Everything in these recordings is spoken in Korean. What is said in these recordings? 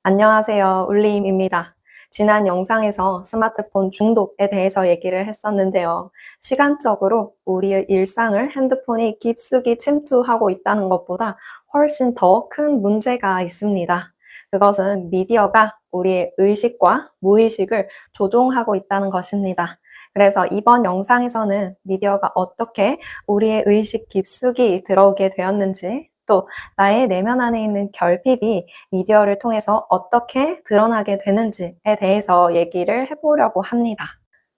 안녕하세요. 울림입니다. 지난 영상에서 스마트폰 중독에 대해서 얘기를 했었는데요. 시간적으로 우리의 일상을 핸드폰이 깊숙이 침투하고 있다는 것보다 훨씬 더 큰 문제가 있습니다. 그것은 미디어가 우리의 의식과 무의식을 조종하고 있다는 것입니다. 그래서 이번 영상에서는 미디어가 어떻게 우리의 의식 깊숙이 들어오게 되었는지, 또 나의 내면 안에 있는 결핍이 미디어를 통해서 어떻게 드러나게 되는지에 대해서 얘기를 해보려고 합니다.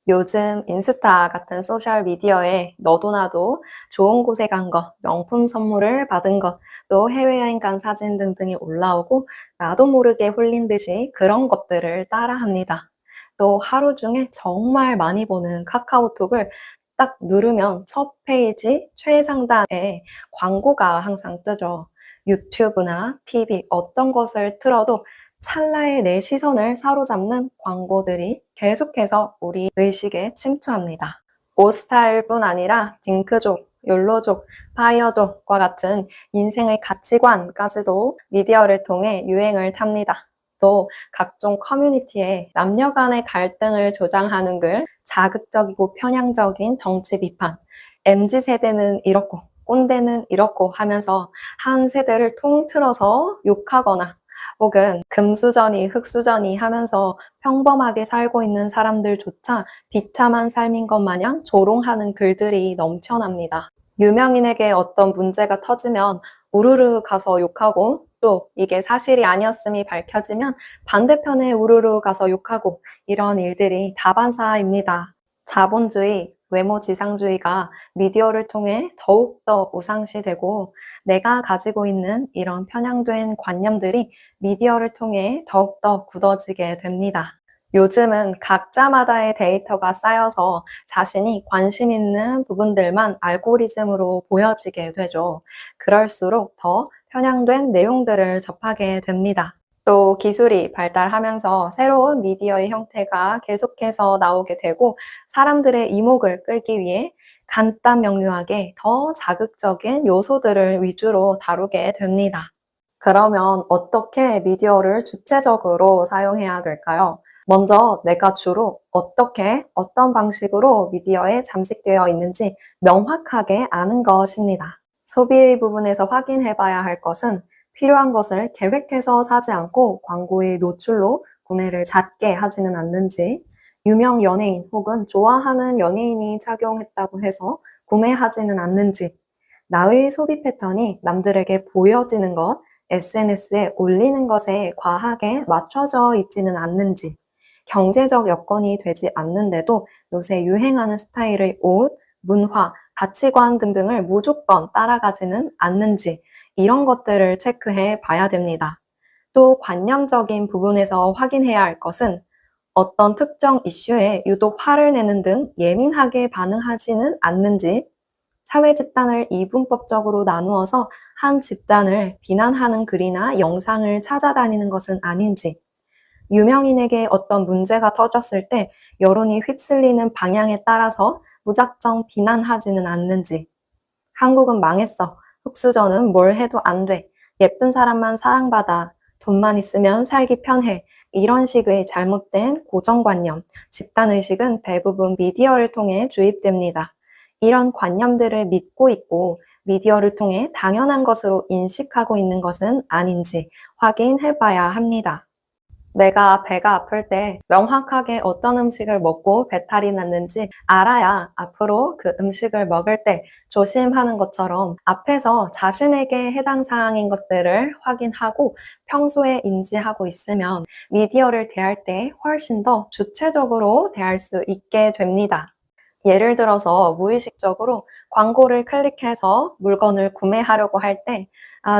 요즘 인스타 같은 소셜 미디어에 너도 나도 좋은 곳에 간 것, 명품 선물을 받은 것, 또 해외여행 간 사진 등등이 올라오고 나도 모르게 홀린 듯이 그런 것들을 따라합니다. 또 하루 중에 정말 많이 보는 카카오톡을 딱 누르면 첫 페이지 최상단에 광고가 항상 뜨죠. 유튜브나 TV 어떤 것을 틀어도 찰나의 내 시선을 사로잡는 광고들이 계속해서 우리 의식에 침투합니다. 옷 스타일뿐 아니라 딩크족, 욜로족, 파이어족과 같은 인생의 가치관까지도 미디어를 통해 유행을 탑니다. 또 각종 커뮤니티에 남녀 간의 갈등을 조장하는 글, 자극적이고 편향적인 정치 비판, MZ세대는 이렇고 꼰대는 이렇고 하면서 한 세대를 통틀어서 욕하거나 혹은 금수저니 흑수저니 하면서 평범하게 살고 있는 사람들조차 비참한 삶인 것 마냥 조롱하는 글들이 넘쳐납니다. 유명인에게 어떤 문제가 터지면 우르르 가서 욕하고 또 이게 사실이 아니었음이 밝혀지면 반대편에 우르르 가서 욕하고 이런 일들이 다반사입니다. 자본주의, 외모지상주의가 미디어를 통해 더욱더 우상시되고 내가 가지고 있는 이런 편향된 관념들이 미디어를 통해 더욱더 굳어지게 됩니다. 요즘은 각자마다의 데이터가 쌓여서 자신이 관심 있는 부분들만 알고리즘으로 보여지게 되죠. 그럴수록 더 편향된 내용들을 접하게 됩니다. 또 기술이 발달하면서 새로운 미디어의 형태가 계속해서 나오게 되고 사람들의 이목을 끌기 위해 간단 명료하게 더 자극적인 요소들을 위주로 다루게 됩니다. 그러면 어떻게 미디어를 주체적으로 사용해야 될까요? 먼저 내가 주로 어떻게, 어떤 방식으로 미디어에 잠식되어 있는지 명확하게 아는 것입니다. 소비의 부분에서 확인해 봐야 할 것은 필요한 것을 계획해서 사지 않고 광고의 노출로 구매를 잦게 하지는 않는지, 유명 연예인 혹은 좋아하는 연예인이 착용했다고 해서 구매하지는 않는지, 나의 소비 패턴이 남들에게 보여지는 것, SNS에 올리는 것에 과하게 맞춰져 있지는 않는지, 경제적 여건이 되지 않는데도 요새 유행하는 스타일의 옷, 문화, 가치관 등등을 무조건 따라가지는 않는지 이런 것들을 체크해 봐야 됩니다. 또 관념적인 부분에서 확인해야 할 것은 어떤 특정 이슈에 유독 화를 내는 등 예민하게 반응하지는 않는지, 사회 집단을 이분법적으로 나누어서 한 집단을 비난하는 글이나 영상을 찾아다니는 것은 아닌지, 유명인에게 어떤 문제가 터졌을 때 여론이 휩쓸리는 방향에 따라서 무작정 비난하지는 않는지, 한국은 망했어, 흑수저는 뭘 해도 안 돼, 예쁜 사람만 사랑받아, 돈만 있으면 살기 편해, 이런 식의 잘못된 고정관념, 집단의식은 대부분 미디어를 통해 주입됩니다. 이런 관념들을 믿고 있고 미디어를 통해 당연한 것으로 인식하고 있는 것은 아닌지 확인해 봐야 합니다. 내가 배가 아플 때 명확하게 어떤 음식을 먹고 배탈이 났는지 알아야 앞으로 그 음식을 먹을 때 조심하는 것처럼 앞에서 자신에게 해당 사항인 것들을 확인하고 평소에 인지하고 있으면 미디어를 대할 때 훨씬 더 주체적으로 대할 수 있게 됩니다. 예를 들어서 무의식적으로 광고를 클릭해서 물건을 구매하려고 할 때,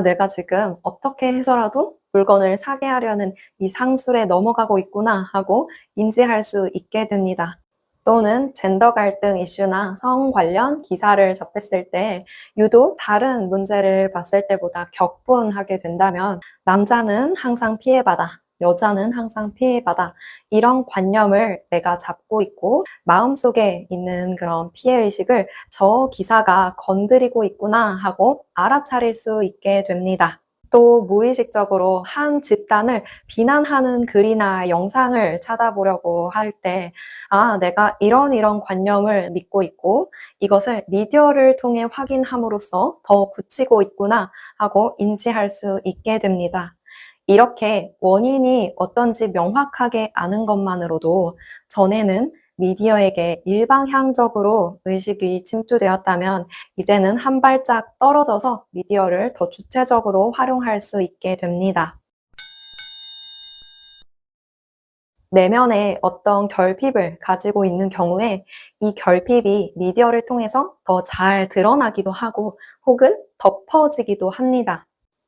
내가 지금 어떻게 해서라도 물건을 사게 하려는 이 상술에 넘어가고 있구나 하고 인지할 수 있게 됩니다. 또는 젠더 갈등 이슈나 성 관련 기사를 접했을 때 유독 다른 문제를 봤을 때보다 격분하게 된다면 남자는 항상 피해받아, 여자는 항상 피해받아 이런 관념을 내가 잡고 있고 마음속에 있는 그런 피해의식을 저 기사가 건드리고 있구나 하고 알아차릴 수 있게 됩니다. 또 무의식적으로 한 집단을 비난하는 글이나 영상을 찾아보려고 할 때, 아, 내가 이런 관념을 믿고 있고 이것을 미디어를 통해 확인함으로써 더 굳히고 있구나 하고 인지할 수 있게 됩니다. 이렇게 원인이 어떤지 명확하게 아는 것만으로도 전에는 미디어에게 일방향적으로 의식이 침투되었다면 이제는 한 발짝 떨어져서 미디어를 더 주체적으로 활용할 수 있게 됩니다. 내면에 어떤 결핍을 가지고 있는 경우에 이 결핍이 미디어를 통해서 더 잘 드러나기도 하고 혹은 덮어지기도 합니다.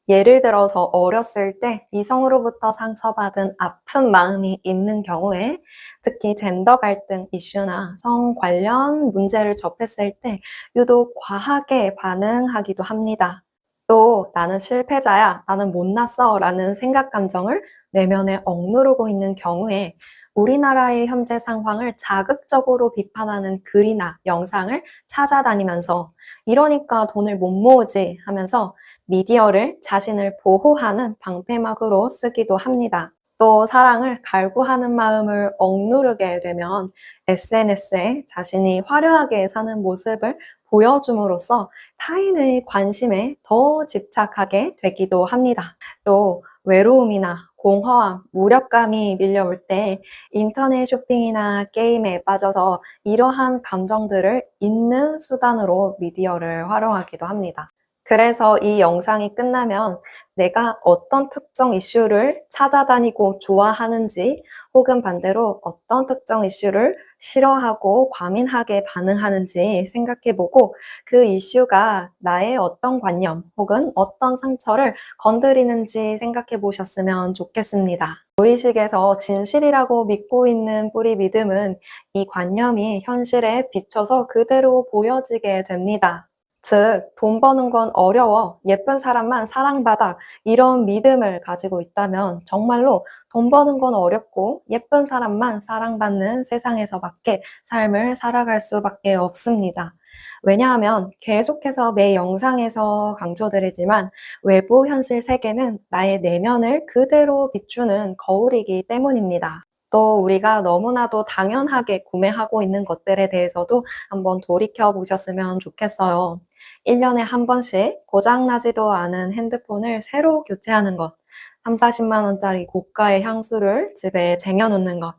예를 들어서 어렸을 때 이성으로부터 상처받은 아픈 마음이 있는 경우에 특히 젠더 갈등 이슈나 성 관련 문제를 접했을 때 유독 과하게 반응하기도 합니다. 또 나는 실패자야, 나는 못났어 라는 생각 감정을 내면에 억누르고 있는 경우에 우리나라의 현재 상황을 자극적으로 비판하는 글이나 영상을 찾아다니면서 이러니까 돈을 못 모으지 하면서 미디어를 자신을 보호하는 방패막으로 쓰기도 합니다. 또 사랑을 갈구하는 마음을 억누르게 되면 SNS에 자신이 화려하게 사는 모습을 보여줌으로써 타인의 관심에 더 집착하게 되기도 합니다. 또 외로움이나 공허함, 무력감이 밀려올 때 인터넷 쇼핑이나 게임에 빠져서 이러한 감정들을 잊는 수단으로 미디어를 활용하기도 합니다. 그래서 이 영상이 끝나면 내가 어떤 특정 이슈를 찾아다니고 좋아하는지 혹은 반대로 어떤 특정 이슈를 싫어하고 과민하게 반응하는지 생각해보고 그 이슈가 나의 어떤 관념 혹은 어떤 상처를 건드리는지 생각해 보셨으면 좋겠습니다. 무의식에서 진실이라고 믿고 있는 뿌리 믿음은 이 관념이 현실에 비춰서 그대로 보여지게 됩니다. 즉, 돈 버는 건 어려워, 예쁜 사람만 사랑받아, 이런 믿음을 가지고 있다면 정말로 돈 버는 건 어렵고 예쁜 사람만 사랑받는 세상에서밖에 삶을 살아갈 수밖에 없습니다. 왜냐하면 계속해서 매 영상에서 강조드리지만 외부 현실 세계는 나의 내면을 그대로 비추는 거울이기 때문입니다. 또 우리가 너무나도 당연하게 구매하고 있는 것들에 대해서도 한번 돌이켜 보셨으면 좋겠어요. 1년에 한 번씩 고장나지도 않은 핸드폰을 새로 교체하는 것, 3, 40만 원짜리 고가의 향수를 집에 쟁여놓는 것,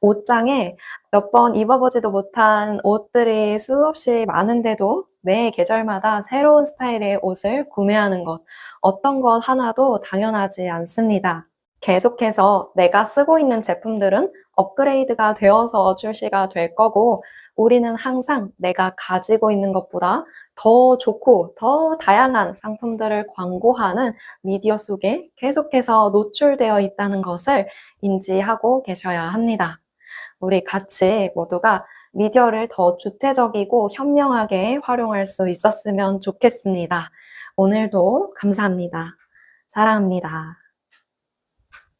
옷장에 몇 번 입어보지도 못한 옷들이 수없이 많은데도 매 계절마다 새로운 스타일의 옷을 구매하는 것, 어떤 것 하나도 당연하지 않습니다. 계속해서 내가 쓰고 있는 제품들은 업그레이드가 되어서 출시가 될 거고, 우리는 항상 내가 가지고 있는 것보다 더 좋고 더 다양한 상품들을 광고하는 미디어 속에 계속해서 노출되어 있다는 것을 인지하고 계셔야 합니다. 우리 같이 모두가 미디어를 더 주체적이고 현명하게 활용할 수 있었으면 좋겠습니다. 오늘도 감사합니다. 사랑합니다.